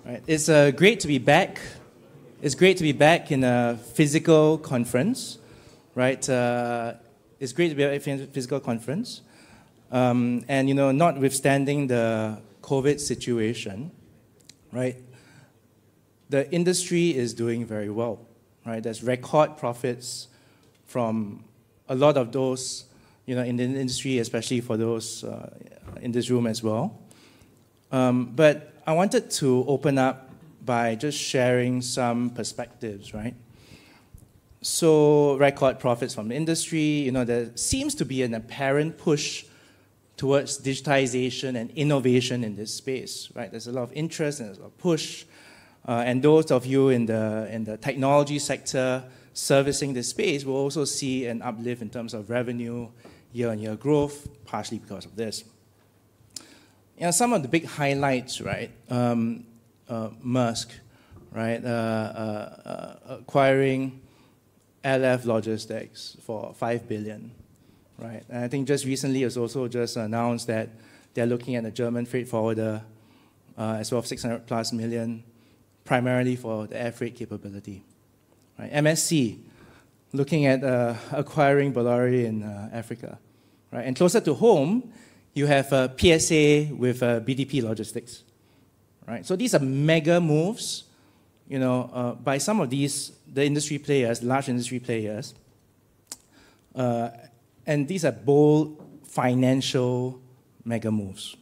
Right. It's great to be back. It's great to be back in a physical conference, right? It's great to be at a physical conference. And, you know, notwithstanding the COVID situation, right, the industry is doing very well, right? There's record profits from a lot of those, you know, in the industry, especially for those in this room as well. But I wanted to open up by just sharing some perspectives, right? So record profits from the industry, you know, there seems to be an apparent push towards digitization and innovation in this space, right? There's a lot of interest and there's a lot of push. And those of you in the technology sector servicing this space will also see an uplift in terms of revenue, year-on-year growth, partially because of this. You know, some of the big highlights, right? Maersk, right? Acquiring LF Logistics for $5 billion, right? And I think just recently it was also just announced that they're looking at a German freight forwarder as well of $600+ million, primarily for the air freight capability. Right? MSC, looking at acquiring Bolloré in Africa, right? And closer to home, you have PSA with BDP Logistics, right? So these are mega moves, you know, by some of these, the industry players, large industry players, and these are bold financial mega moves.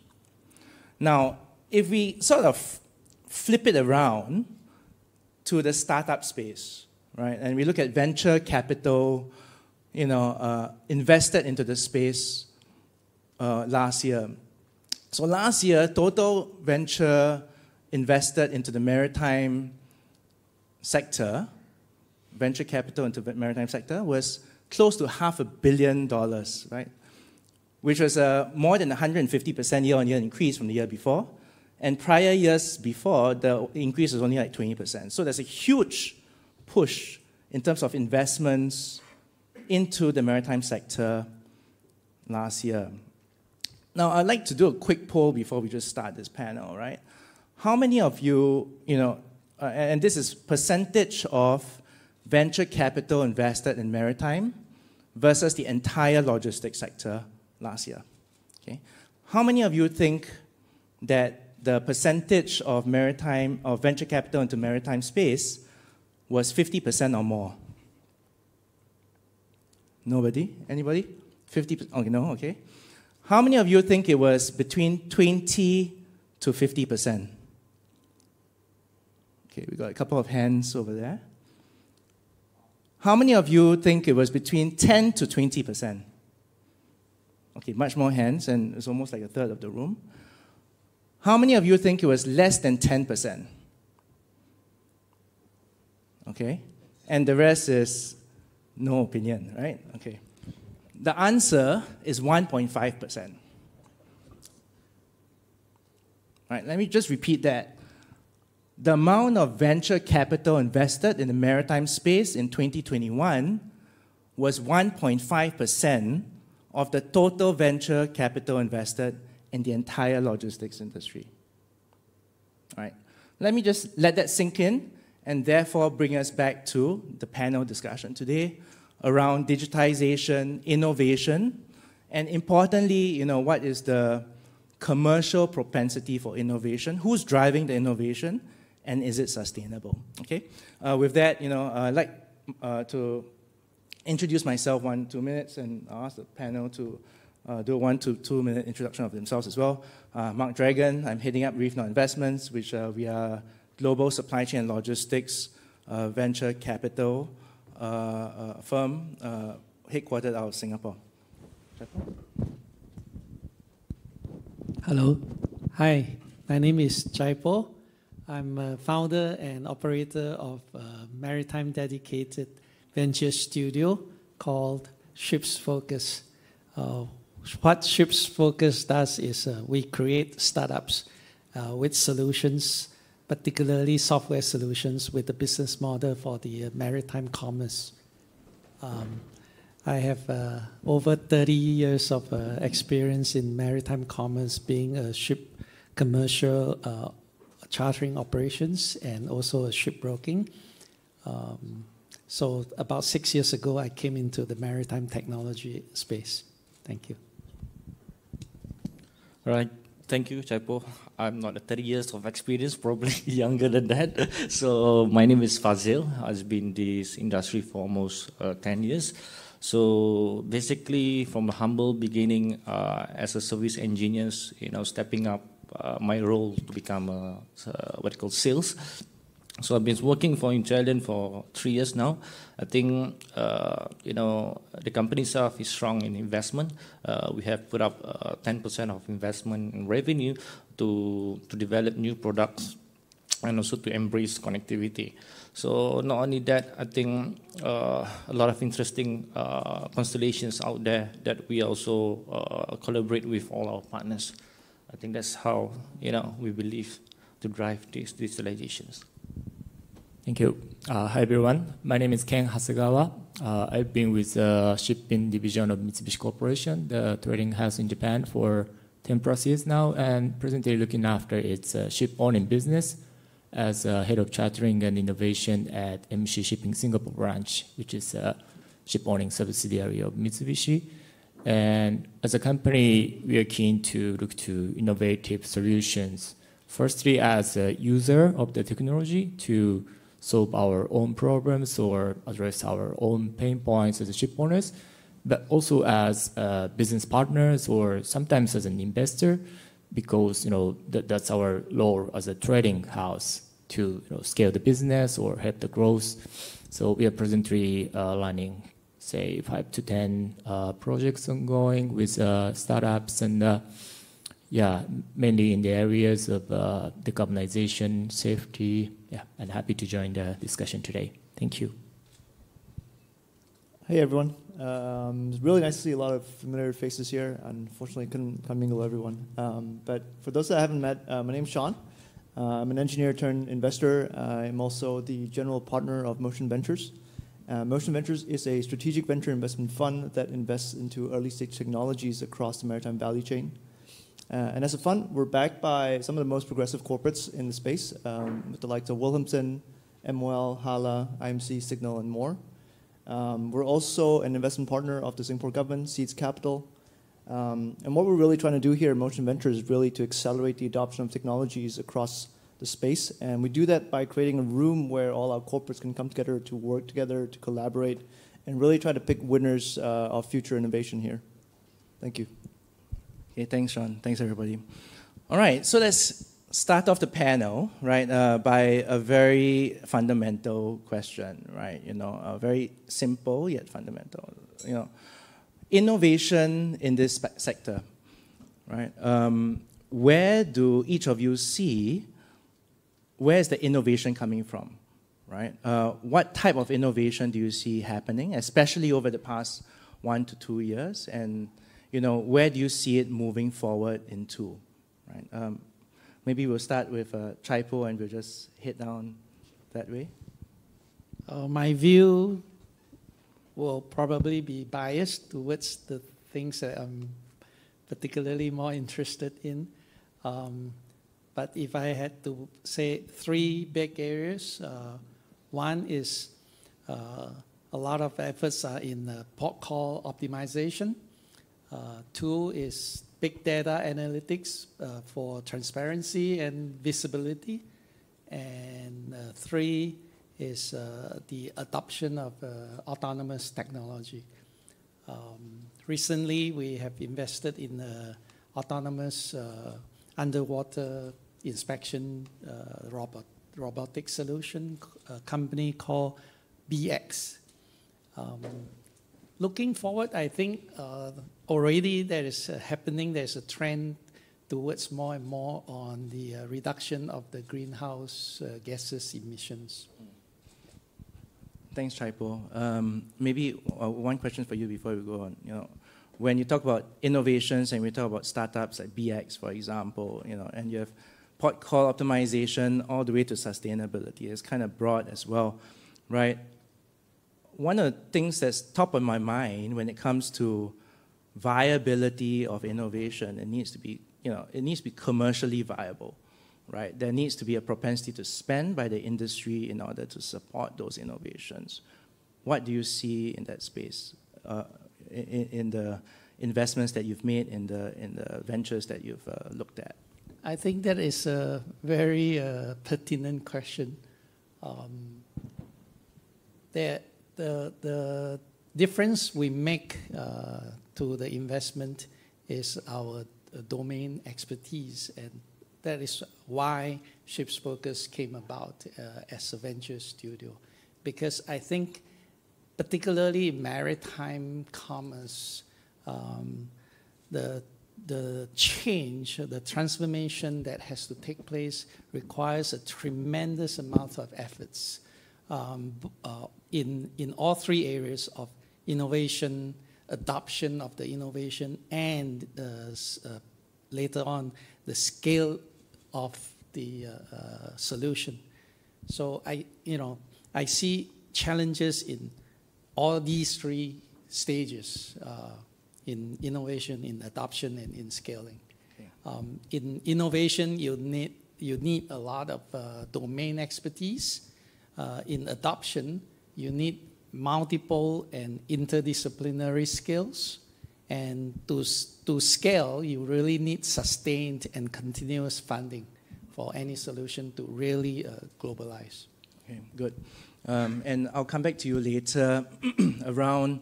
Now, if we sort of flip it around to the startup space, right, and we look at venture capital, you know, invested into the space last year. So last year, total venture invested into the maritime sector, venture capital into the maritime sector, was close to $500 million, right? Which was more than 150% year-on-year increase from the year before. And prior years before, the increase was only like 20%. So there's a huge push in terms of investments into the maritime sector last year. Now, I'd like to do a quick poll before we just start this panel, right? How many of you, you know, and this is percentage of venture capital invested in maritime versus the entire logistics sector last year, okay? How many of you think that the percentage of maritime, of venture capital into maritime space was 50% or more? Nobody? Anybody? 50%? Okay, no, okay. How many of you think it was between 20 to 50%? Okay, we got a couple of hands over there. How many of you think it was between 10 to 20%? Okay, much more hands, and it's almost like a third of the room. How many of you think it was less than 10%? Okay, and the rest is no opinion, right? Okay. The answer is 1.5%. Right, let me just repeat that. The amount of venture capital invested in the maritime space in 2021 was 1.5% of the total venture capital invested in the entire logistics industry. All right, let me just let that sink in and therefore bring us back to the panel discussion today around digitization, innovation, and importantly, you know, what is the commercial propensity for innovation? Who's driving the innovation, and is it sustainable? Okay. With that, you know, I'd like to introduce myself 1-2 minutes, and I'll ask the panel to do a 1 to 2 minute introduction of themselves as well. Marc Dragon, I'm heading up Reefknot Investments, which we are global supply chain and logistics venture capital firm headquartered out of Singapore. Hello. Hi, my name is Chye. I'm a founder and operator of a maritime dedicated venture studio called Shipsfocus. What Shipsfocus does is we create startups with solutions, particularly software solutions with a business model for the maritime commerce. I have over 30 years of experience in maritime commerce, being a ship commercial chartering operations and also shipbroking. So about 6 years ago, I came into the maritime technology space. Thank you. All right. Thank you, Chye. I'm not 30 years of experience, probably younger than that. So my name is Fadhzil. I've been in this industry for almost 10 years. So basically, from a humble beginning as a service engineer, stepping up my role to become what I call sales. So I've been working for Intellian for 3 years now. I think, the company itself is strong in investment. We have put up 10% of investment in revenue to develop new products and also to embrace connectivity. So not only that, I think a lot of interesting constellations out there that we also collaborate with all our partners. I think that's how, we believe to drive these digitalizations. Thank you. Hi, everyone. My name is Ken Hasegawa. I've been with the shipping division of Mitsubishi Corporation, the trading house in Japan, for 10 plus years now, and presently looking after its ship owning business as head of chartering and innovation at MC Shipping Singapore branch, which is a ship owning subsidiary of Mitsubishi. And as a company, we are keen to look to innovative solutions, firstly as a user of the technology to solve our own problems or address our own pain points as a ship owners, but also as business partners or sometimes as an investor, because that's our role as a trading house to scale the business or help the growth. So we are presently running, say, 5 to 10 projects ongoing with startups and mainly in the areas of decarbonization, safety. And happy to join the discussion today. Thank you. Hey, everyone. It's really nice to see a lot of familiar faces here. Unfortunately, couldn't mingle everyone. But for those that I haven't met, my name's Shaun. I'm an engineer turned investor. I'm also the general partner of Motion Ventures. Motion Ventures is a strategic venture investment fund that invests into early stage technologies across the maritime value chain. And as a fund, we're backed by some of the most progressive corporates in the space, with the likes of Wilhelmsen, MOL, Hala, IMC, Signal, and more. We're also an investment partner of the Singapore government, Seeds Capital. And what we're really trying to do here at Motion Ventures is really to accelerate the adoption of technologies across the space. And we do that by creating a room where all our corporates can come together to work together, to collaborate, and really try to pick winners of future innovation here. Thank you. Okay, thanks, Shaun. Thanks, everybody. All right, so let's start off the panel, right, by a very fundamental question, right? Very simple yet fundamental. Innovation in this sector, right? Where do each of you see, where is the innovation coming from, right? What type of innovation do you see happening, especially over the past 1 to 2 years? And where do you see it moving forward into, right? Maybe we'll start with Chye and we'll just head down that way. My view will probably be biased towards the things that I'm particularly more interested in. But if I had to say 3 big areas, one is a lot of efforts are in port call optimization. 2 is big data analytics for transparency and visibility. And 3 is the adoption of autonomous technology. Recently, we have invested in autonomous underwater inspection robotic solution company called BX. Looking forward, I think already there is happening, there's a trend towards more and more on the reduction of the greenhouse gases emissions. Thanks, Chye. Maybe one question for you before we go on. When you talk about innovations and we talk about startups like BX, for example, and you have port call optimization all the way to sustainability. It's kind of broad as well, right? One of the things that's top of my mind when it comes to viability of innovation, it needs to be, it needs to be commercially viable, right? There needs to be a propensity to spend by the industry in order to support those innovations. What do you see in that space, in the investments that you've made, in the ventures that you've looked at? I think that is a very pertinent question. The difference we make to the investment is our domain expertise, and that is why Shipsfocus came about as a venture studio. Because I think, particularly in maritime commerce, the change, the transformation that has to take place requires a tremendous amount of efforts in all three areas of innovation, adoption of the innovation, and later on the scale of the solution. So I see challenges in all these three stages. In innovation, in adoption, and in scaling. Okay. In innovation, you need a lot of domain expertise. In adoption, you need multiple and interdisciplinary skills. And to scale, you really need sustained and continuous funding for any solution to really globalize. Okay, good. And I'll come back to you later around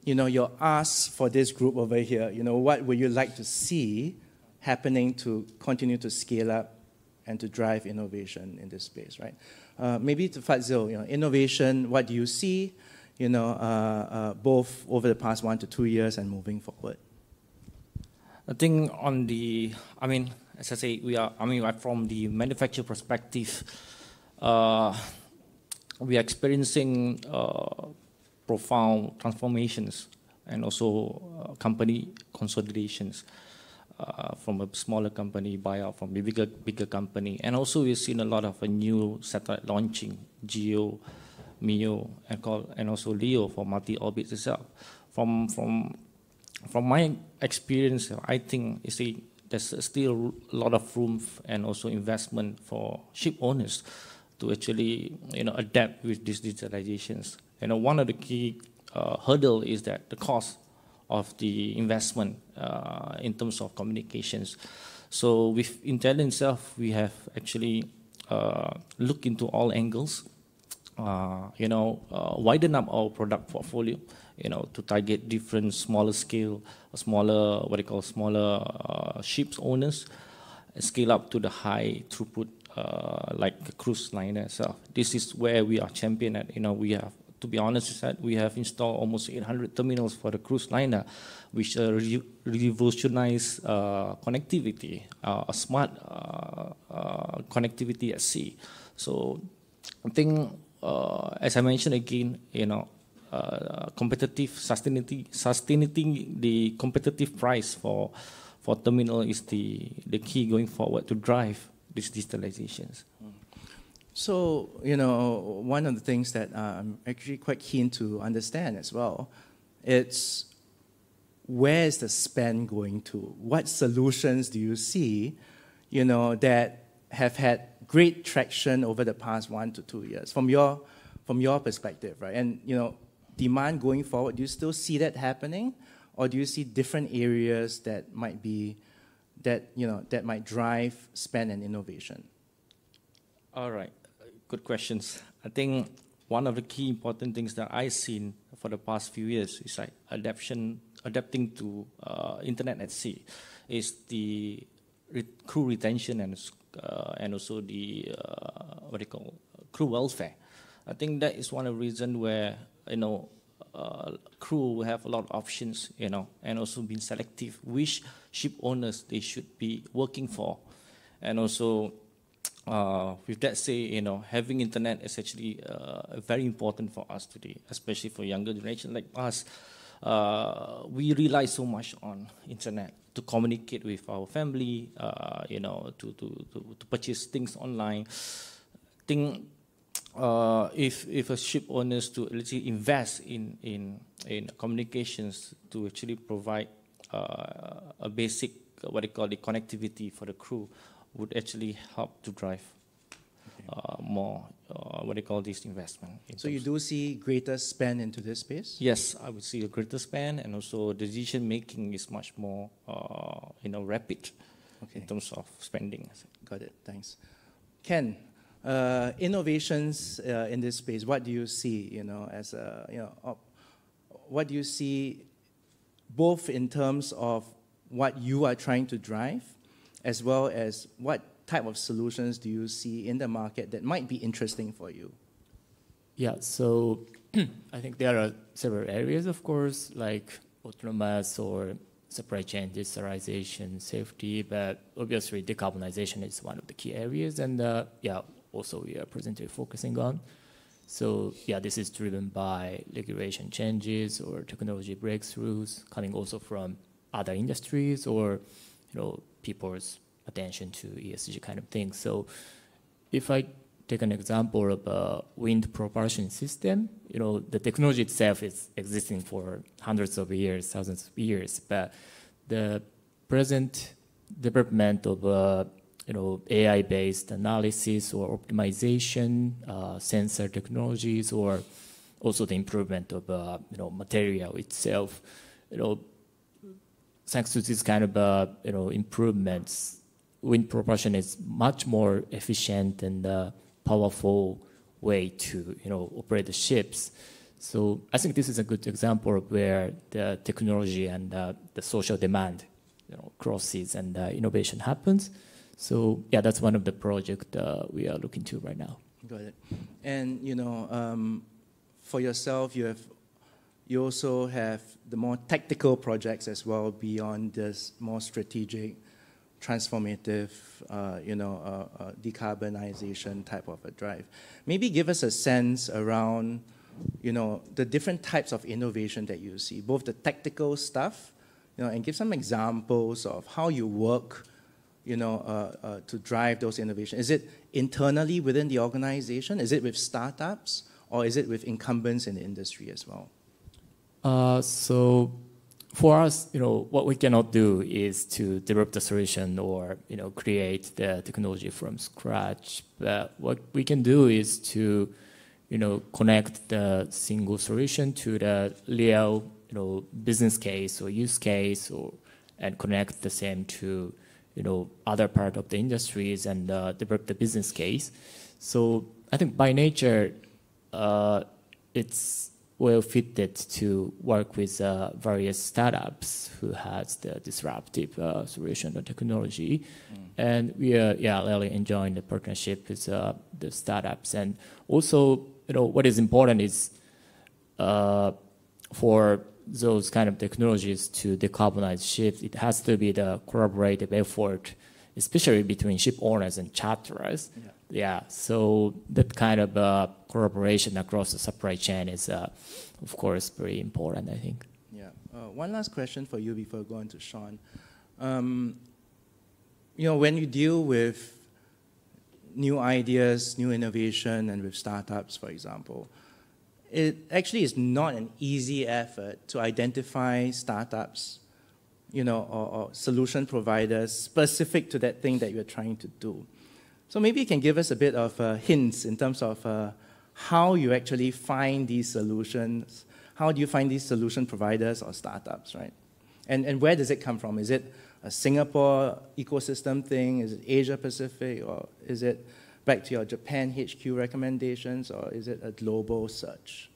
your ask for this group over here. What would you like to see happening to continue to scale up and to drive innovation in this space, right? Maybe to Fadhzil, innovation, what do you see, both over the past 1 to 2 years and moving forward? I think as I say, from the manufacturer perspective, we are experiencing profound transformations and also company consolidations from a smaller company buyout from a bigger company. And also we've seen a lot of a new satellite launching, GEO, MEO, and also LEO for multi-orbits itself. From my experience, I think there's still a lot of room and also investment for ship owners to actually adapt with these digitalizations. One of the key hurdle is that the cost of the investment in terms of communications. So with Intellian itself, we have actually looked into all angles, widen up our product portfolio, to target different smaller scale, smaller ships owners, scale up to the high throughput like the cruise liner itself. This is where we are champion at. We have, to be honest, we have installed almost 800 terminals for the cruise liner, which revolutionize connectivity, a smart connectivity at sea. So I think, as I mentioned again, competitive sustaining the competitive price for terminal is the key going forward to drive these digitalizations. So, one of the things that I'm actually quite keen to understand as well, it's where is the spend going to? What solutions do you see, that have had great traction over the past 1 to 2 years from your perspective, right? And, demand going forward, do you still see that happening? Or do you see different areas that might drive spend and innovation? All right. Good questions. I think one of the key important things that I've seen for the past few years is like adapting to internet at sea, is the crew retention and also the crew welfare. I think that is one of the reasons where crew have a lot of options, and also being selective which ship owners they should be working for, and also. With that say, having internet is actually very important for us today, especially for younger generation like us. We rely so much on internet to communicate with our family, to purchase things online. I think if a ship owners to actually invest in communications to actually provide a basic the connectivity for the crew, would actually help to drive more, what they call this investment. So you do see greater spend into this space? Yes, I would see a greater spend, and also decision making is much more, rapid in terms of spending. Got it. Thanks. Ken, innovations in this space. What do you see? What do you see, both in terms of what you are trying to drive, as well as what type of solutions do you see in the market that might be interesting for you? Yeah, so I think there are several areas, of course, like autonomous or supply chain digitalization, safety, but obviously decarbonization is one of the key areas, and also we are presently focusing on. So this is driven by regulation changes or technology breakthroughs coming also from other industries or people's attention to ESG kind of things. So if I take an example of a wind propulsion system, the technology itself is existing for hundreds of years, thousands of years, but the present development of AI-based analysis or optimization, sensor technologies, or also the improvement of material itself, thanks to this kind of improvements, wind propulsion is much more efficient and powerful way to operate the ships. So I think this is a good example of where the technology and the social demand crosses and innovation happens. So that's one of the projects we are looking to right now. Got it. And for yourself, you also have the more tactical projects as well beyond this more strategic, transformative, decarbonization type of a drive. Maybe give us a sense around, the different types of innovation that you see, both the tactical stuff, and give some examples of how you work, to drive those innovations. Is it internally within the organization? Is it with startups? Or is it with incumbents in the industry as well? So for us, what we cannot do is to develop the solution or, create the technology from scratch. But what we can do is to, connect the single solution to the real, business case or use case, and connect the same to, other part of the industries and develop the business case. So I think by nature, it's well fitted to work with various startups who has the disruptive solution or technology. And we are really enjoying the partnership with the startups. And also, what is important is for those kind of technologies to decarbonize ships, it has to be the collaborative effort, especially between ship owners and charterers. So that kind of collaboration across the supply chain is, of course, very important, I think. One last question for you before I go on to Shaun. When you deal with new ideas, new innovation, and with startups, for example, it actually is not an easy effort to identify startups, or solution providers specific to that thing that you're trying to do. So maybe you can give us a bit of hints in terms of how you actually find these solutions. How do you find these solution providers or startups, right? And where does it come from? Is it a Singapore ecosystem thing? Is it Asia Pacific? Or is it back to your Japan HQ recommendations? Or is it a global search?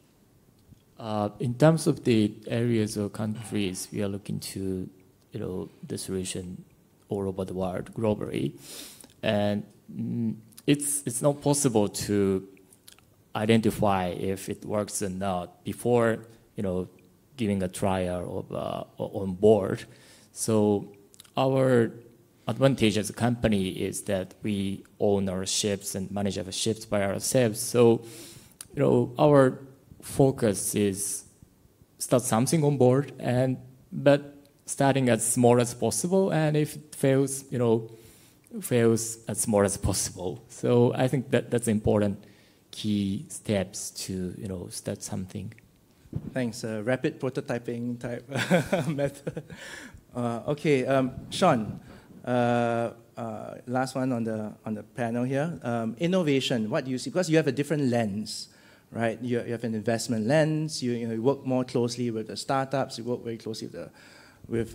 In terms of the areas or countries, we are looking to, the solution all over the world globally. And it's not possible to identify if it works or not before, giving a trial of on board. So our advantage as a company is that we own our ships and manage our ships by ourselves. So, our focus is start something on board, but starting as small as possible, and if it fails, fails as small as possible. So I think that's important key steps to start something. Thanks. Rapid prototyping type method. Okay, Shaun, Last one on the panel here. Innovation, what do you see? Because you have a different lens, right? You have an investment lens. You work more closely with the startups. You work very closely with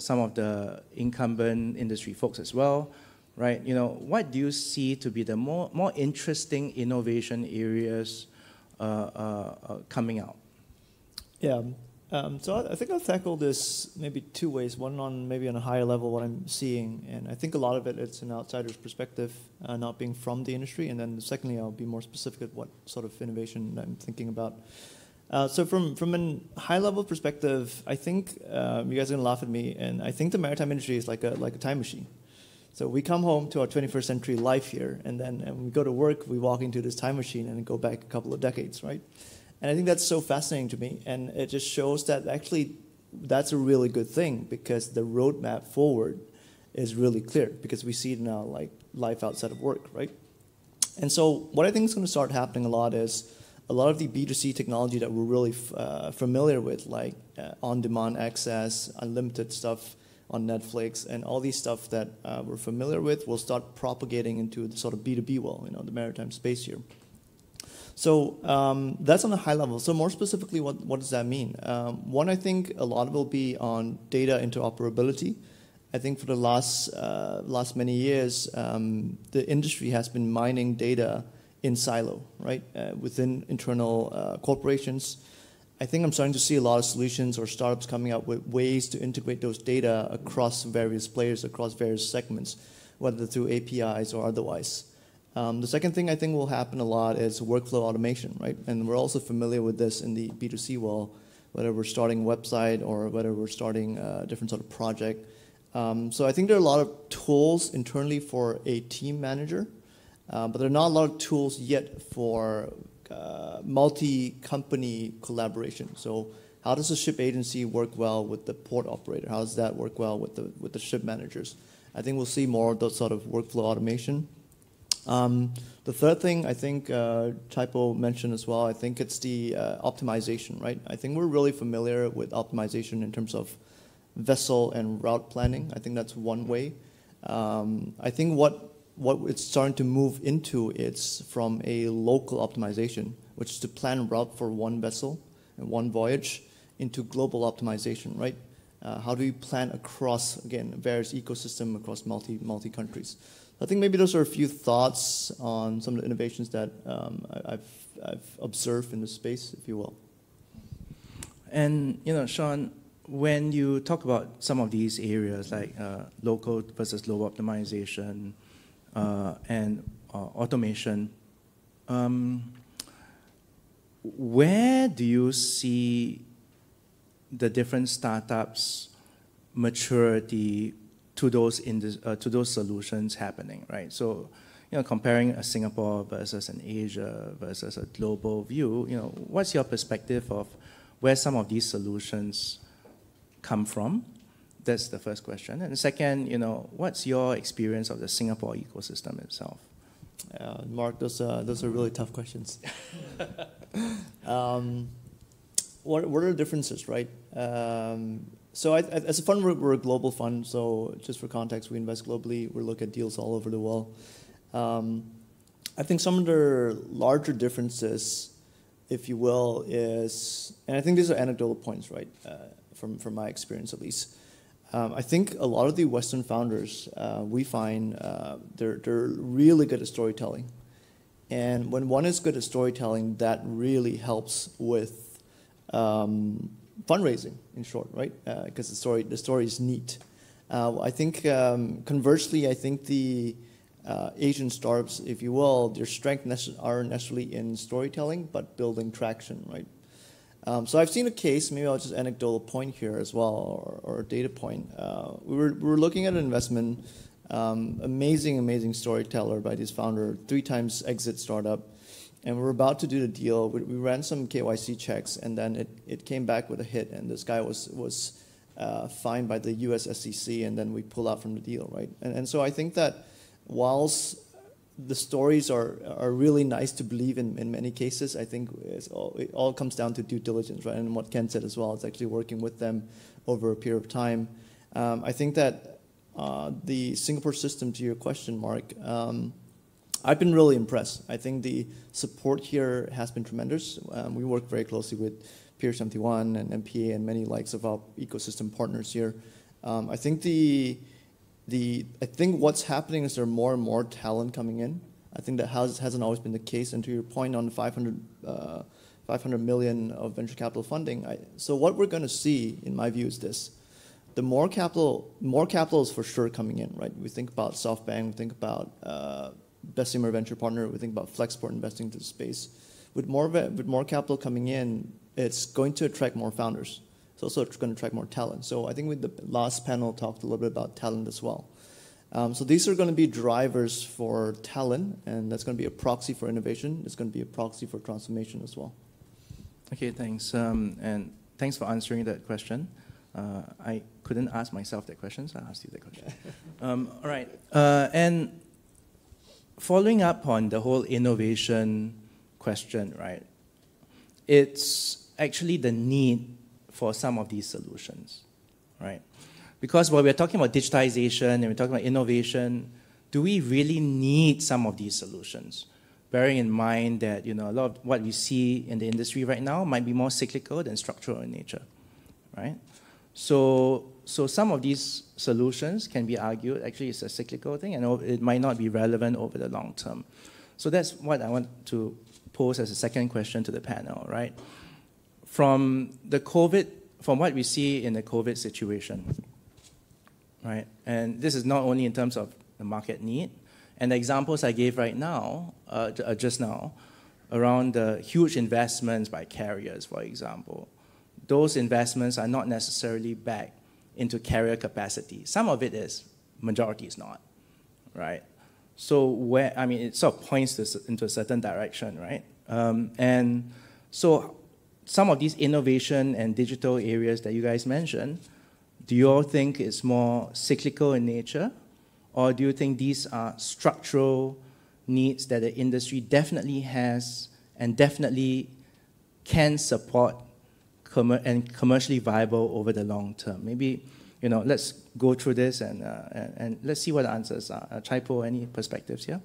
some of the incumbent industry folks as well, right? What do you see to be the more interesting innovation areas coming out? Yeah. So I think I'll tackle this maybe two ways. One maybe on a higher level, what I'm seeing, and I think a lot of it's an outsider's perspective, not being from the industry. And then secondly, I'll be more specific at what sort of innovation I'm thinking about. So from a high level perspective, I think you guys are gonna laugh at me, and I think the maritime industry is like a time machine. So we come home to our 21st century life here, and then when we go to work, we walk into this time machine and go back a couple of decades, right? And I think that's so fascinating to me, and it just shows that actually that's a really good thing, because the roadmap forward is really clear, because we see it now like life outside of work, right? And so what I think is going to start happening a lot is a lot of the B2C technology that we're really familiar with, like on-demand access, unlimited stuff on Netflix, and all these stuff that we're familiar with will start propagating into the sort of B2B world, the maritime space here. So that's on a high level. So more specifically, what does that mean? One, I think a lot of it will be on data interoperability. I think for the last many years, the industry has been mining data in silo, right, within internal corporations. I think I'm starting to see a lot of solutions or startups coming up with ways to integrate those data across various players, across various segments, whether through APIs or otherwise. The second thing I think will happen a lot is workflow automation, right? And we're also familiar with this in the B2C world, whether we're starting a website or whether we're starting a different sort of project. So I think there are a lot of tools internally for a team manager, but there are not a lot of tools yet for multi-company collaboration. So how does a ship agency work well with the port operator? How does that work well with the ship managers? I think we'll see more of those sort of workflow automation. The third thing I think Chye mentioned as well, I think it's the optimization, right? I think we're really familiar with optimization in terms of vessel and route planning. I think that's one way. I think what it's starting to move into, it's from a local optimization, which is to plan route for one vessel and one voyage, into global optimization, right? How do we plan across, again, various ecosystem across multi countries? I think maybe those are a few thoughts on some of the innovations that I've observed in the space, if you will. And Shaun, when you talk about some of these areas like local versus global optimization and automation, where do you see the different startups' maturity to those solutions happening, right? So, comparing a Singapore versus an Asia versus a global view, what's your perspective of where some of these solutions come from? That's the first question. And the second, what's your experience of the Singapore ecosystem itself? Marc, those are really tough questions. What are the differences, right? So as a fund, we're a global fund. So just for context, we invest globally. We look at deals all over the world. I think some of the larger differences, if you will, is, and I think these are anecdotal points, right, from my experience at least. I think a lot of the Western founders, we find they're really good at storytelling. And when one is good at storytelling, that really helps with fundraising, in short, right? Because the story is neat. I think conversely, I think the Asian startups, if you will, their strengths aren't necessarily in storytelling, but building traction, right? So I've seen a case, maybe I'll just anecdotal point here as well, or a data point. We were looking at an investment, amazing storyteller by this founder, 3 times exit startup. And we were about to do the deal. We ran some KYC checks, and then it came back with a hit. And this guy was fined by the US SEC, and then we pull out from the deal, right? And so I think that whilst the stories are really nice to believe in many cases, I think it all comes down to due diligence, right? And what Ken said as well, it's actually working with them over a period of time. I think that the Singapore system, to your question, Marc, I've been really impressed. I think the support here has been tremendous. We work very closely with Pier 71 and MPA and many likes of our ecosystem partners here. I think I think what's happening is there are more and more talent coming in. I think that hasn't always been the case. And to your point on 500 million of venture capital funding, so what we're going to see, in my view, is this: the more capital is for sure coming in, right? We think about SoftBank, we think about Bessemer Venture Partner, we think about Flexport investing into the space. With more capital coming in, it's going to attract more founders. It's also going to attract more talent. So I think with the last panel talked a little bit about talent as well. So these are going to be drivers for talent, and that's going to be a proxy for innovation. It's going to be a proxy for transformation as well. Okay, thanks. And thanks for answering that question. I couldn't ask myself that question, so I asked you that question. All right. And following up on the whole innovation question, right? It's actually the need for some of these solutions, right? Because when we're talking about digitization and we're talking about innovation, do we really need some of these solutions? Bearing in mind that a lot of what we see in the industry right now might be more cyclical than structural in nature, right? So some of these solutions can be argued actually it's a cyclical thing, and it might not be relevant over the long term. So that's what I want to pose as a second question to the panel, right? From what we see in the COVID situation, right? And this is not only in terms of the market need, and the examples I gave right now, just now, around the huge investments by carriers, for example, those investments are not necessarily back into carrier capacity. Some of it is, majority is not, right? So it sort of points into a certain direction, right? And so some of these innovation and digital areas that you guys mentioned, do you all think it's more cyclical in nature? Or do you think these are structural needs that the industry definitely has and definitely can support and commercially viable over the long term? Maybe, let's go through this and let's see what the answers are. Chye, any perspectives here?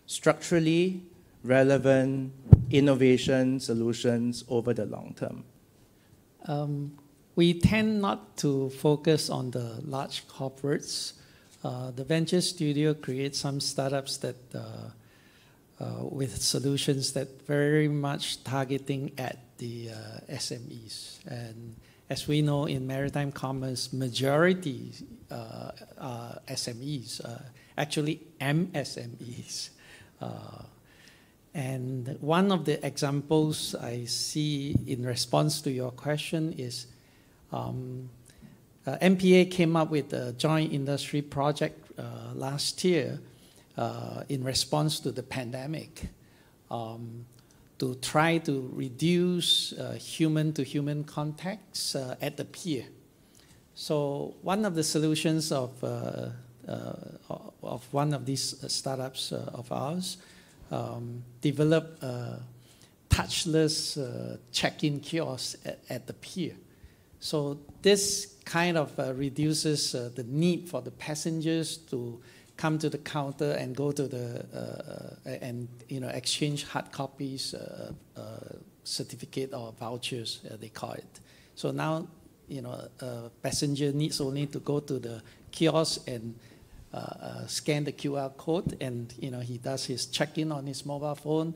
Structurally relevant innovation solutions over the long term. We tend not to focus on the large corporates. The venture studio creates some startups that with solutions that very much targeting at the SMEs. And as we know in maritime commerce, majority are SMEs, actually MSMEs. And one of the examples I see in response to your question is MPA came up with a joint industry project last year in response to the pandemic to try to reduce human-to-human contacts at the pier. So one of the solutions of one of these startups of ours developed a touchless check-in kiosk at the pier. So this kind of reduces the need for the passengers to come to the counter and go to the exchange hard copies, certificate or vouchers, they call it. So now a passenger needs only to go to the kiosk and scan the QR code, and he does his check-in on his mobile phone.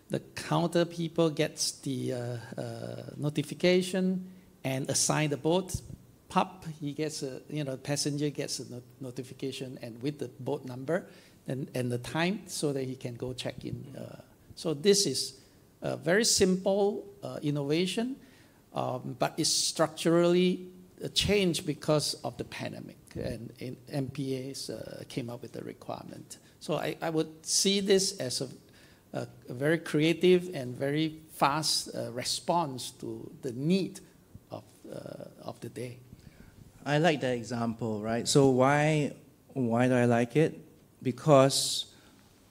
The counter people gets the notification and assign the boat. Pop, he gets passenger gets a notification and with the boat number and the time so that he can go check in. So this is a very simple innovation, but it's structurally a change because of the pandemic, and MPAs came up with the requirement. So I would see this as a very creative and very fast response to the need of the day. I like that example, right? So why do I like it? Because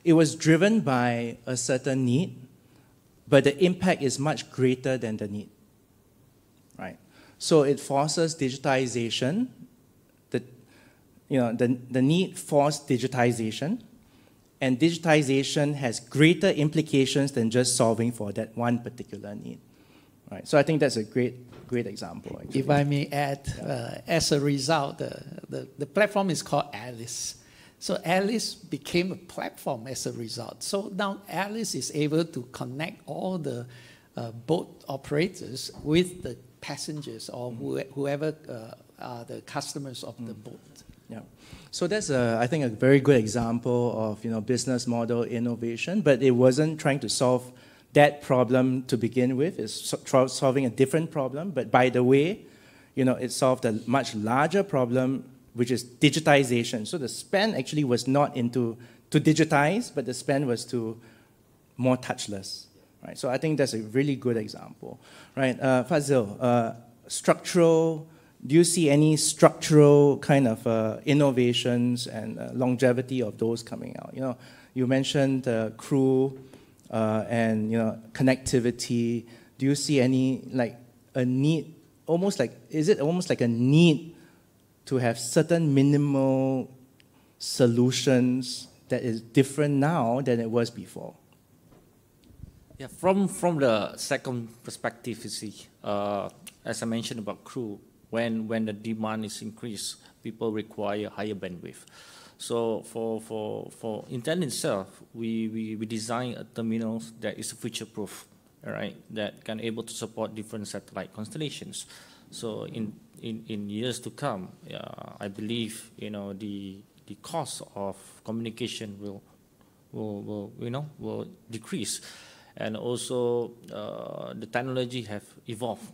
it was driven by a certain need, but the impact is much greater than the need, right? So it forces digitization. the need forced digitization, and digitization has greater implications than just solving for that one particular need. Right? So I think that's a great example. Actually. If I may add, as a result, the platform is called Alice. So Alice became a platform as a result. So now Alice is able to connect all the boat operators with the passengers or whoever are the customers of the boat. Yeah. So that's, I think, a very good example of business model innovation, but it wasn't trying to solve that problem to begin with. It's solving a different problem, but by the way, it solved a much larger problem, which is digitization. So the spend actually was not to digitize, but the spend was to more touchless. Right? So I think that's a really good example. Right? Fadhzil, do you see any structural kind of innovations and longevity of those coming out? You mentioned crew and connectivity. Do you see any a need, is it almost like a need to have certain minimal solutions that is different now than it was before? Yeah, from the second perspective, you see, as I mentioned about crew, when the demand is increased, people require higher bandwidth. So for Intellian itself, we design a terminal that is future-proof, right? That can able to support different satellite constellations. So in years to come, I believe the cost of communication will decrease, and also the technology have evolved.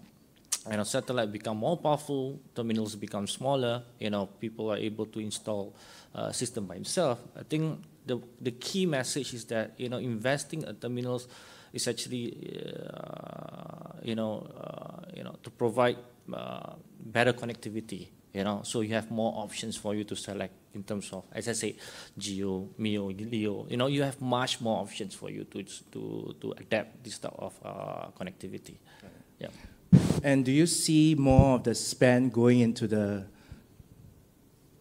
Satellite become more powerful, terminals become smaller. People are able to install a system by themselves. I think the key message is that investing in terminals is actually to provide better connectivity. So you have more options for you to select in terms of, as I say, GEO, MEO, LEO. You have much more options for you to adapt this type of connectivity. Yeah. And do you see more of the spend going into the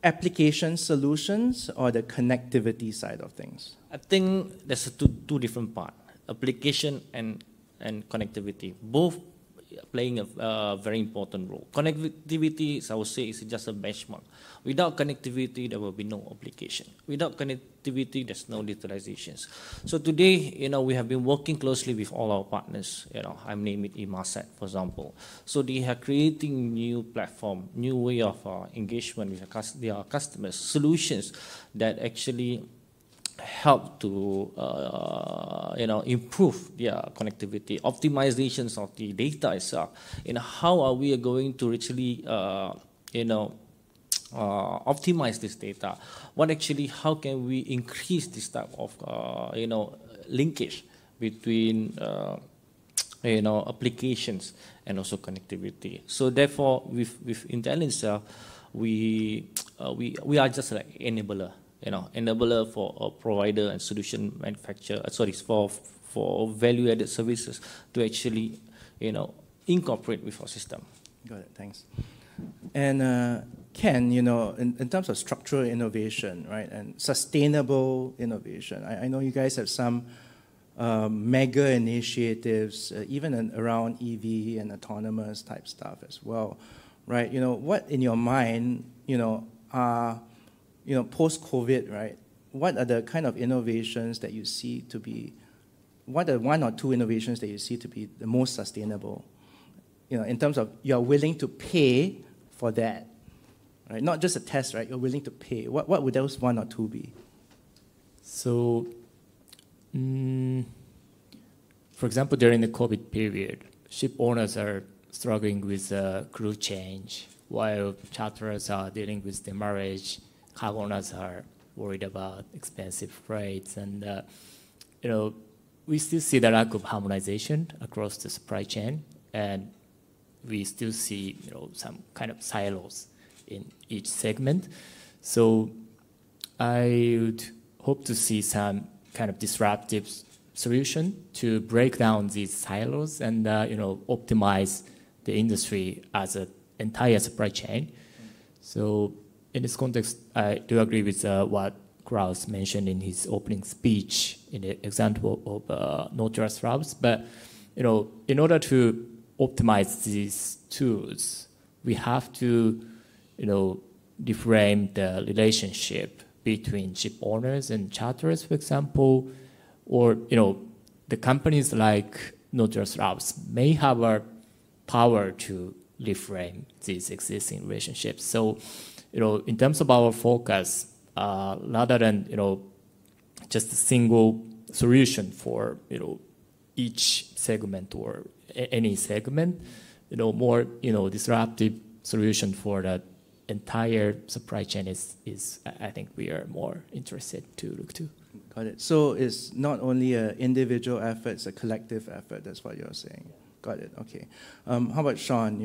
application solutions or the connectivity side of things? I think there's two different parts, application and connectivity. Both playing a very important role. Connectivity, I would say, is just a benchmark. Without connectivity, there will be no application. Without connectivity, there's no digitalizations. So today, we have been working closely with all our partners. I'm naming Inmarsat, for example. So they are creating new platform, new way of engagement with their customers, solutions that actually help to improve their connectivity, optimizations of the data itself. How are we going to actually optimize this data? How can we increase this type of linkage between applications and also connectivity? So therefore, with Intellian itself, we are just like enabler. Enabler for a provider and solution manufacturer, for value-added services to actually, incorporate with our system. Got it, thanks. And Ken, in terms of structural innovation, right, and sustainable innovation, I know you guys have some mega initiatives, even around EV and autonomous type stuff as well, right? What in your mind, are post-COVID, right, what are the kind of innovations that you see to be, what are one or two innovations that you see to be the most sustainable? In terms of you're willing to pay for that, right? Not just a test, right? You're willing to pay. What would those one or two be? So, for example, during the COVID period, ship owners are struggling with crew change, while charterers are dealing with demurrage. Cargo owners are worried about expensive freights, and we still see the lack of harmonization across the supply chain, and we still see some kind of silos in each segment. So I would hope to see some kind of disruptive solution to break down these silos and optimize the industry as an entire supply chain. So in this context, I do agree with what Kraus mentioned in his opening speech in the example of no-trust routes. But in order to optimize these tools, we have to reframe the relationship between ship owners and charterers, for example, or the companies like no-trust routes may have a power to reframe these existing relationships. So, in terms of our focus, rather than just a single solution for each segment or any segment, more disruptive solution for the entire supply chain is I think we are more interested to look to. Got it. So it's not only an individual effort, it's a collective effort. That's what you're saying. Got it. Okay. How about Shaun?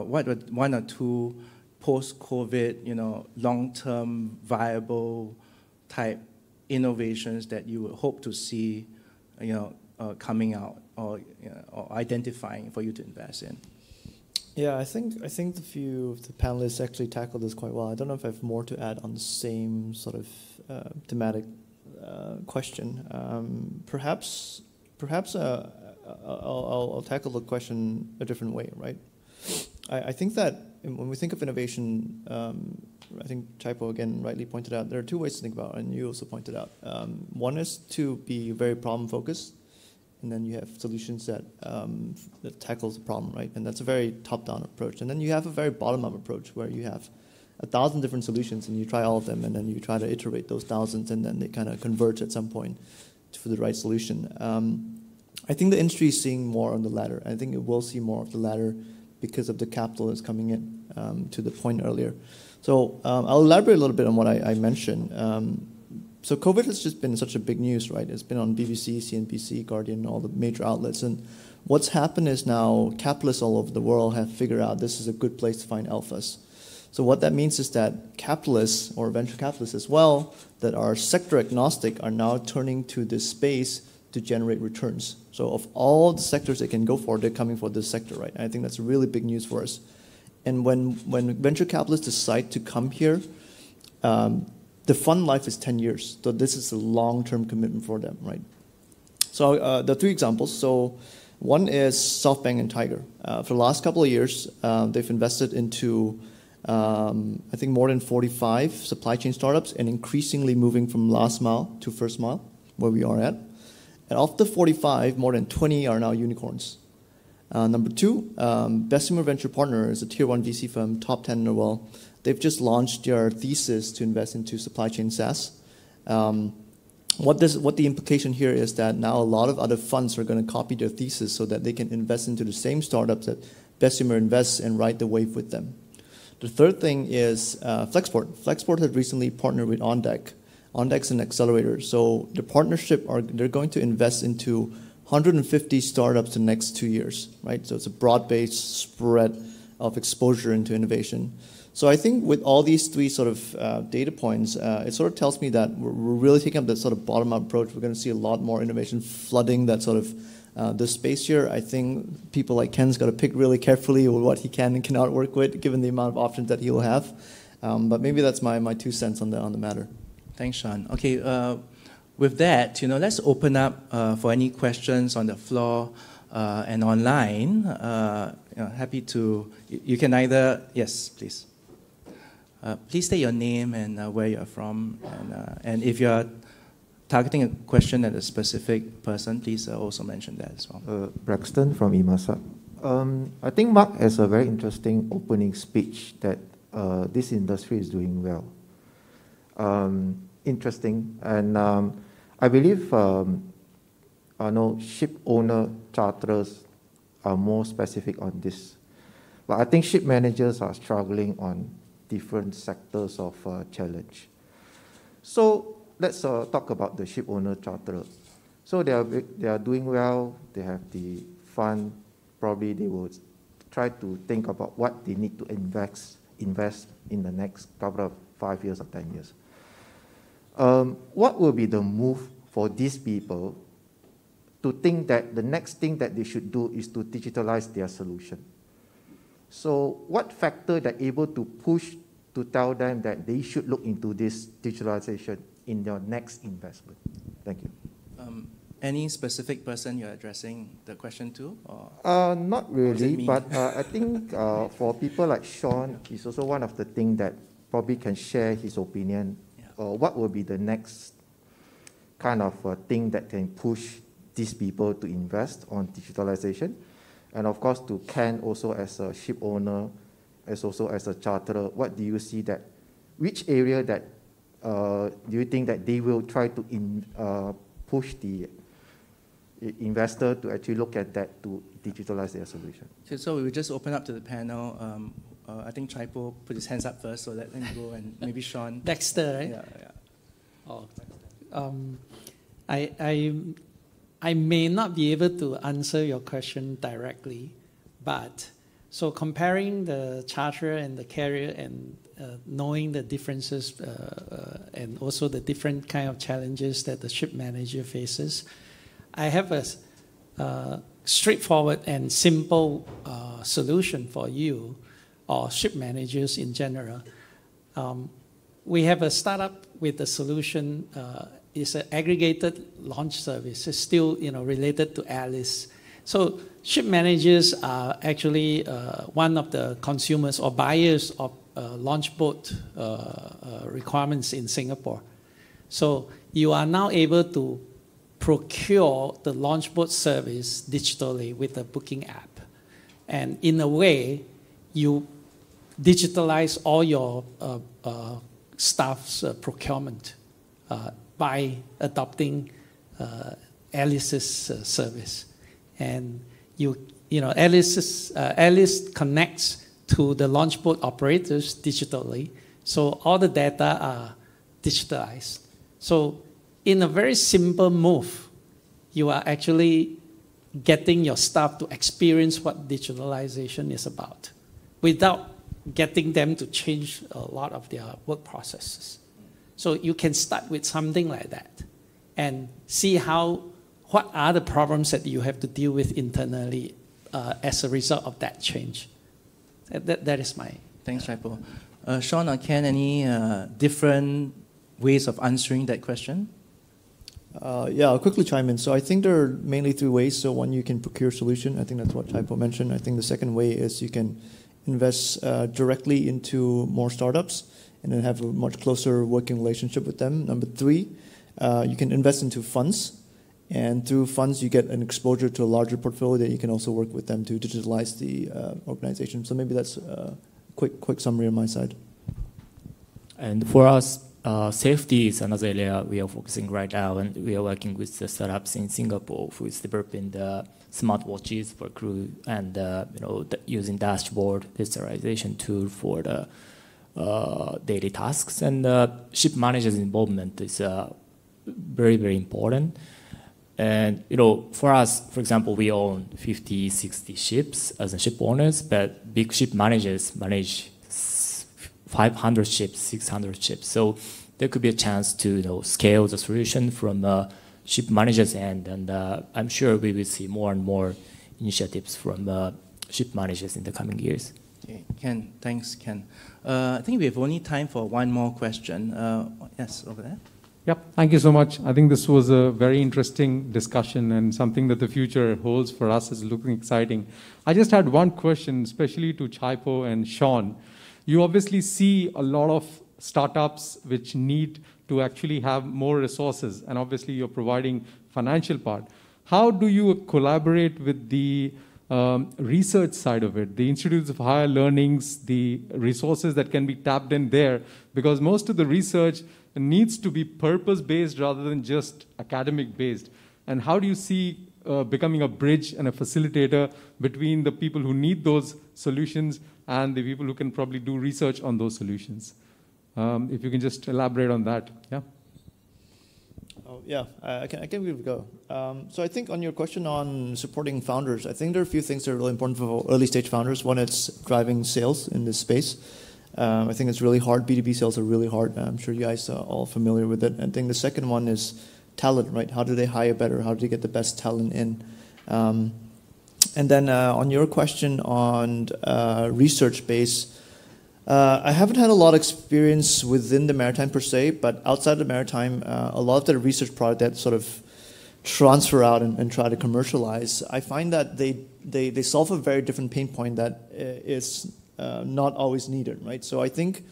What were one or two post-COVID, long-term viable type innovations that you would hope to see, coming out or identifying for you to invest in? Yeah, I think the few of the panelists actually tackled this quite well. I don't know if I have more to add on the same sort of thematic question. Perhaps I'll tackle the question a different way, right? I think that when we think of innovation, I think Chye again rightly pointed out, there are two ways to think about it, and you also pointed out. One is to be very problem-focused, and then you have solutions that tackles the problem, right? And that's a very top-down approach. And then you have a very bottom-up approach where you have 1,000 different solutions, and you try all of them, and then you try to iterate those thousands, and then they kind of converge at some point for the right solution. I think the industry is seeing more on the latter. I think it will see more of the latter because of the capital that's coming in, to the point earlier. So I'll elaborate a little bit on what I mentioned. So COVID has just been such a big news, right? It's been on BBC, CNBC, Guardian, all the major outlets. And what's happened is now capitalists all over the world have figured out this is a good place to find alphas. So what that means is that capitalists, or venture capitalists as well, that are sector agnostic are now turning to this space to generate returns. So of all the sectors they can go for, they're coming for this sector, right? And I think that's really big news for us. And when venture capitalists decide to come here, the fund life is 10 years. So this is a long-term commitment for them, right? So the three examples. So one is SoftBank and Tiger. For the last couple of years, they've invested into, I think, more than 45 supply chain startups and increasingly moving from last mile to first mile, where we are at. And of the 45, more than 20 are now unicorns. Number two, Bessemer Venture Partner is a tier 1 VC firm, top 10 in the world. They've just launched their thesis to invest into supply chain SaaS. What the implication here is that now a lot of other funds are going to copy their thesis so that they can invest into the same startups that Bessemer invests and ride the wave with them. The third thing is Flexport. Flexport has recently partnered with OnDeck. OnDeck's an accelerator. So the partnership, they're going to invest into 150 startups the next 2 years, right? So it's a broad-based spread of exposure into innovation. So I think with all these three sort of data points, it sort of tells me that we're really taking up that sort of bottom-up approach. We're going to see a lot more innovation flooding that sort of the space here. I think people like Ken's got to pick really carefully what he can and cannot work with, given the amount of options that he will have. But maybe that's my 2 cents on the matter. Thanks, Shaun. Okay, with that, let's open up for any questions on the floor and online. Happy to. You can either yes, please. Please state your name and where you're from, and if you're targeting a question at a specific person, please also mention that as well. Braxton from IMASA. I think Marc has a very interesting opening speech that this industry is doing well. Interesting, and I believe ship owner charterers are more specific on this, but I think ship managers are struggling on different sectors of challenge. So let's talk about the ship owner charterer. So they are doing well. They have the fund. Probably they will try to think about what they need to invest in the next couple of 5 years or 10 years. What will be the move for these people to think that the next thing that they should do is to digitalize their solution? So what factor they're able to push to tell them that they should look into this digitalization in their next investment? Thank you. Any specific person you're addressing the question to? Or not really, but I think for people like Shaun, it's also one of the things that probably can share his opinion. What will be the next kind of thing that can push these people to invest on digitalization? And of course, to Ken also as a ship owner, as also as a charterer, what do you see that, which area that do you think that they will try to push the investor to actually look at that to digitalize their solution? So we will just open up to the panel. I think Chye put his hands up first, so let him go, and maybe Shaun. Dexter, right? Yeah. I may not be able to answer your question directly, but so comparing the charterer and the carrier and knowing the differences and also the different kind of challenges that the ship manager faces, I have a straightforward and simple solution for you or ship managers in general. We have a startup with a solution. It's an aggregated launch service. It's still related to Alice. So ship managers are actually one of the consumers or buyers of launch boat requirements in Singapore. So you are now able to procure the launch boat service digitally with the booking app. And in a way, you digitalize all your staff's procurement by adopting Alice's service. And Alice connects to the launch boat operators digitally, so all the data are digitalized. So in a very simple move, you are actually getting your staff to experience what digitalization is about without getting them to change a lot of their work processes. So you can start with something like that and see what are the problems that you have to deal with internally as a result of that change. That is my... Thanks, Chye. Shaun or Ken, any different ways of answering that question? Yeah, I'll quickly chime in. So I think there are mainly three ways. So one, you can procure solution. I think that's what Chye mentioned. I think the second way is you can invest directly into more startups and then have a much closer working relationship with them. Number three, you can invest into funds. And through funds, you get an exposure to a larger portfolio that you can also work with them to digitalize the organization. So maybe that's a quick summary on my side. And for us, safety is another area we are focusing right now, and we are working with the startups in Singapore who is developing the smartwatches for crew and using dashboard digitalization tool for the daily tasks. And ship managers' involvement is very, very important. And for us, for example, we own 50, 60 ships as a ship owners, but big ship managers manage 500 ships, 600 ships. So there could be a chance to scale the solution from ship managers' end, and I'm sure we will see more and more initiatives from ship managers in the coming years. Okay, Ken, thanks, Ken. I think we have only time for one more question. Yes, over there. Yep, thank you so much. I think this was a very interesting discussion and something that the future holds for us is looking exciting. I just had one question, especially to Chye and Shaun. You obviously see a lot of startups which need to actually have more resources, and obviously you're providing financial part. How do you collaborate with the research side of it, the institutes of higher learnings, the resources that can be tapped in there? Because most of the research needs to be purpose-based rather than just academic-based. And how do you see becoming a bridge and a facilitator between the people who need those solutions and the people who can probably do research on those solutions? If you can just elaborate on that, yeah? Oh, yeah, I can give it a go. So I think on your question on supporting founders, I think there are a few things that are really important for early stage founders. One, it's driving sales in this space. I think it's really hard. B2B sales are really hard. I'm sure you guys are all familiar with it. I think the second one is talent, right? How do they hire better? How do they get the best talent in? And then on your question on research base, I haven't had a lot of experience within the maritime per se, but outside the maritime, a lot of the research product that sort of transfer out and try to commercialize, I find that they solve a very different pain point that is not always needed, right? So I think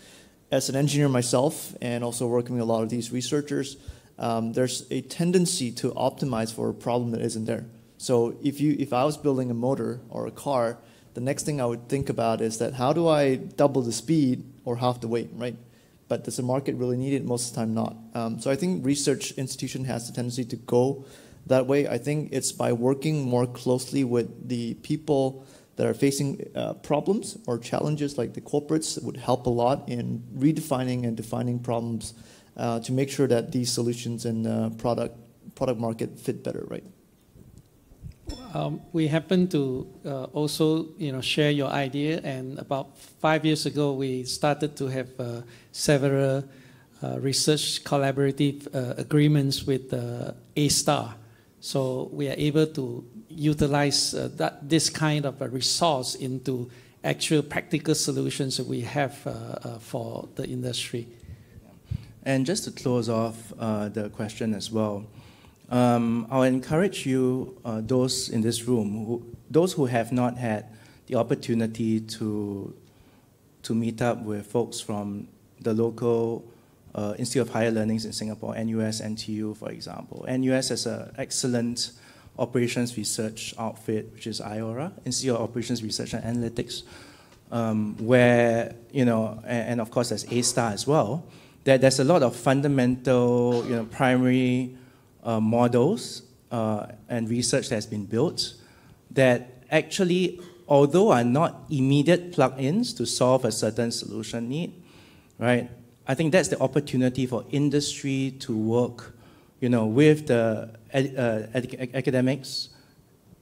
as an engineer myself and also working with a lot of these researchers, there's a tendency to optimize for a problem that isn't there. So if I was building a motor or a car, the next thing I would think about is that how do I double the speed or half the weight, right? But does the market really need it? Most of the time not. So I think research institution has the tendency to go that way. I think it's by working more closely with the people that are facing problems or challenges, like the corporates, would help a lot in redefining and defining problems to make sure that these solutions and product market fit better, right? We happen to also, share your idea. And about 5 years ago, we started to have several research collaborative agreements with A-Star. So we are able to utilize this kind of a resource into actual practical solutions that we have for the industry. And just to close off the question as well, I'll encourage you, those in this room, those who have not had the opportunity to meet up with folks from the local Institute of Higher Learnings in Singapore, NUS, NTU, for example. NUS has an excellent operations research outfit, which is IORA, Institute of Operations Research and Analytics, where, and of course there's A-Star as well, there's a lot of fundamental, primary models and research that has been built that actually, although are not immediate plug-ins to solve a certain solution need, right? I think that's the opportunity for industry to work, with the academics,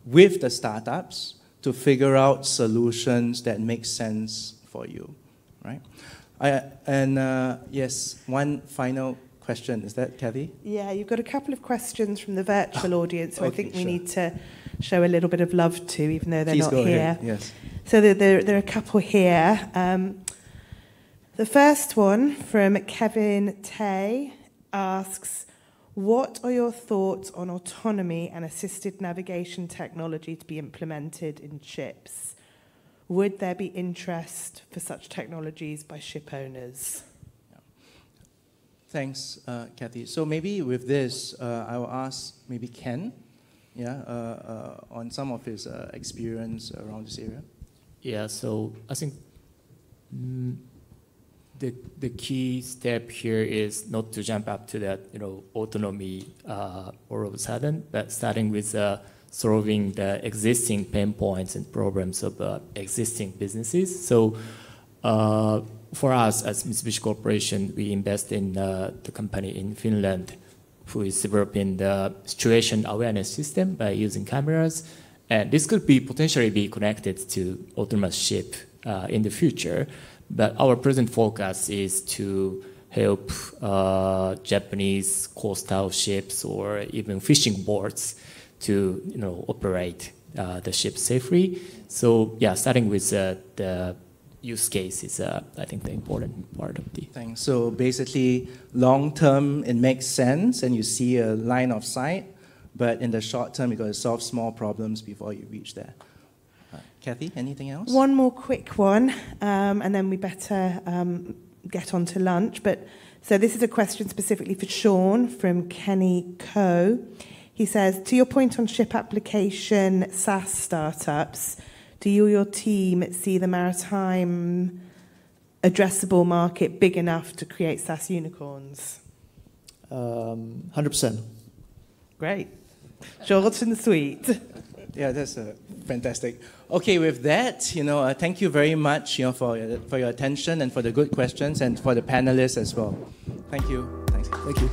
with the startups, to figure out solutions that make sense for you, right? Yes, one final question. Is that Kathy? Yeah, you've got a couple of questions from the virtual audience, so okay, I think we sure. need to show a little bit of love to, even though they're Please not go here. ahead. Yes. So there are a couple here. The first one from Kevin Tay asks, what are your thoughts on autonomy and assisted navigation technology to be implemented in ships? Would there be interest for such technologies by ship owners? Thanks, Kathy. So maybe with this, I will ask maybe Ken, on some of his experience around this area. Yeah, so I think the key step here is not to jump up to that, autonomy all of a sudden, but starting with solving the existing pain points and problems of existing businesses. So for us as Mitsubishi Corporation, we invest in the company in Finland who is developing the situation awareness system by using cameras. And this could be potentially be connected to autonomous ship in the future. But our present focus is to help Japanese coastal ships or even fishing boats to operate the ship safely. So yeah, starting with the use case is I think the important part of the thing. So basically, long term it makes sense and you see a line of sight, but in the short term you got to solve small problems before you reach there. Kathy, anything else? One more quick one, and then we better get on to lunch. So this is a question specifically for Shaun from Kenny Coe. He says, to your point on ship application SaaS startups, do you or your team see the maritime addressable market big enough to create SaaS unicorns? 100%. Great. Short and sweet. Yeah, that's fantastic. Okay, with that, thank you very much, for your attention and for the good questions and for the panelists as well. Thank you. Thanks. Thank you.